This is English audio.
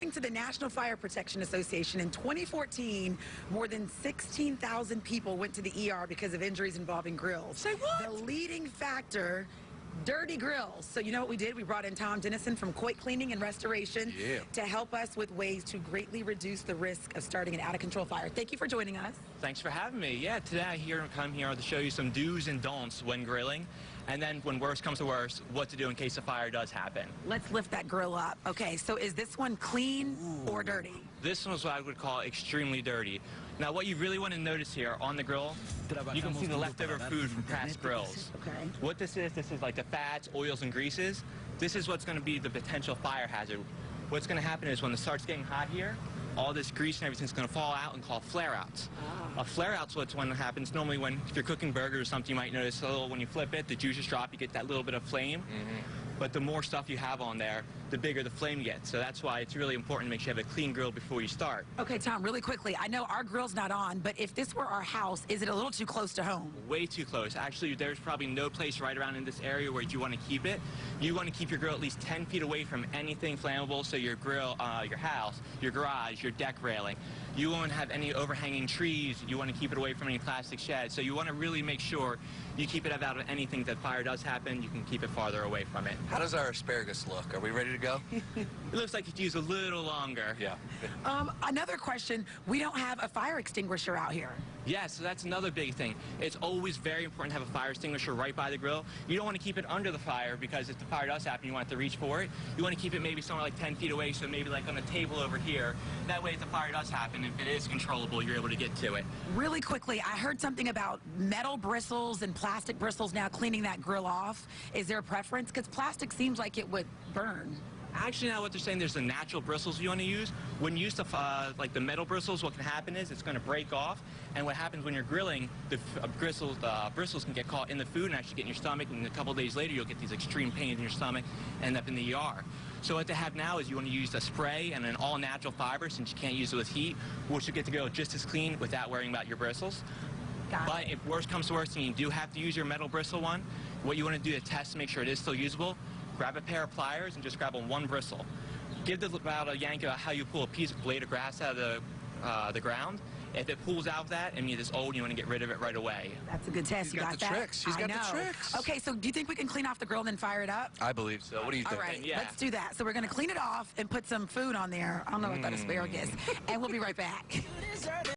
According to the National Fire Protection Association, in 2014, more than 16,000 people went to the ER because of injuries involving grills. Say what? The leading factor, dirty grills. So you know what we did? We brought in Tom Dennison from COIT Cleaning and Restoration to help us with ways to greatly reduce the risk of starting an out-of-control fire. Thank you for joining us. Thanks for having me. Yeah, today I come here to show you some do's and don'ts when grilling, and then when worst comes to worst, what to do in case a fire does happen. Let's lift that grill up. Okay, so is this one clean or dirty? This one is what I would call extremely dirty. Now, what you really want to notice here on the grill, you can see the leftover food from past grills. Okay. What this is like the fats, oils, and greases. This is what's going to be the potential fire hazard. What's going to happen is when it starts getting hot here, all this grease and everything's going to fall out and call flare-outs. A flare-out's what's when it happens normally when if you're cooking burgers or something, you might notice a little when you flip it, the juices drop, you get that little bit of flame. But the more stuff you have on there, the bigger the flame gets. So that's why it's really important to make sure you have a clean grill before you start. Okay, Tom, really quickly, I know our grill's not on, but if this were our house, is it a little too close to home? Way too close. Actually, there's probably no place right around in this area where you want to keep it. You want to keep your grill at least 10 feet away from anything flammable, so your grill, your house, your garage, your deck railing. You won't have any overhanging trees. You want to keep it away from any plastic sheds. So you want to really make sure you keep it out of anything that fire does happen. You can keep it farther away from it. How does our asparagus look? Are we ready to go? It looks like it's used a little longer. Yeah. Another question, we don't have a fire extinguisher out here. Yeah, so that's another big thing. It's always very important to have a fire extinguisher right by the grill. You don't want to keep it under the fire because if the fire does happen, you want to reach for it. You want to keep it maybe somewhere like 10 feet away, so maybe like on a table over here. That way if the fire does happen, if it is controllable, you're able to get to it. Really quickly, I heard something about metal bristles and plastic bristles now cleaning that grill off. Is there a preference? Because plastic seems like it would burn. Actually, now what they're saying, there's the natural bristles you want to use. When you use like the metal bristles, what can happen is it's going to break off. And what happens when you're grilling, the bristles can get caught in the food and actually get in your stomach. And a couple of days later, you'll get these extreme pains in your stomach and end up in the ER. So what they have now is you want to use a spray and an all-natural fiber since you can't use it with heat, which will get to go just as clean without worrying about your bristles. But if worst comes to worst and you do have to use your metal bristle one, what you want to do to test to make sure it is still usable, grab a pair of pliers and just grab on one bristle. Give about a yank about how you pull a piece of blade of grass out of the ground. If it pulls out of that and it's old, you want to get rid of it right away. That's a good test. You got the tricks. She's got the tricks. Okay, so do you think we can clean off the grill and then fire it up? I believe so. What do you think? All right, let's do that. So we're going to clean it off and put some food on there. I don't know about that asparagus. And we'll be right back.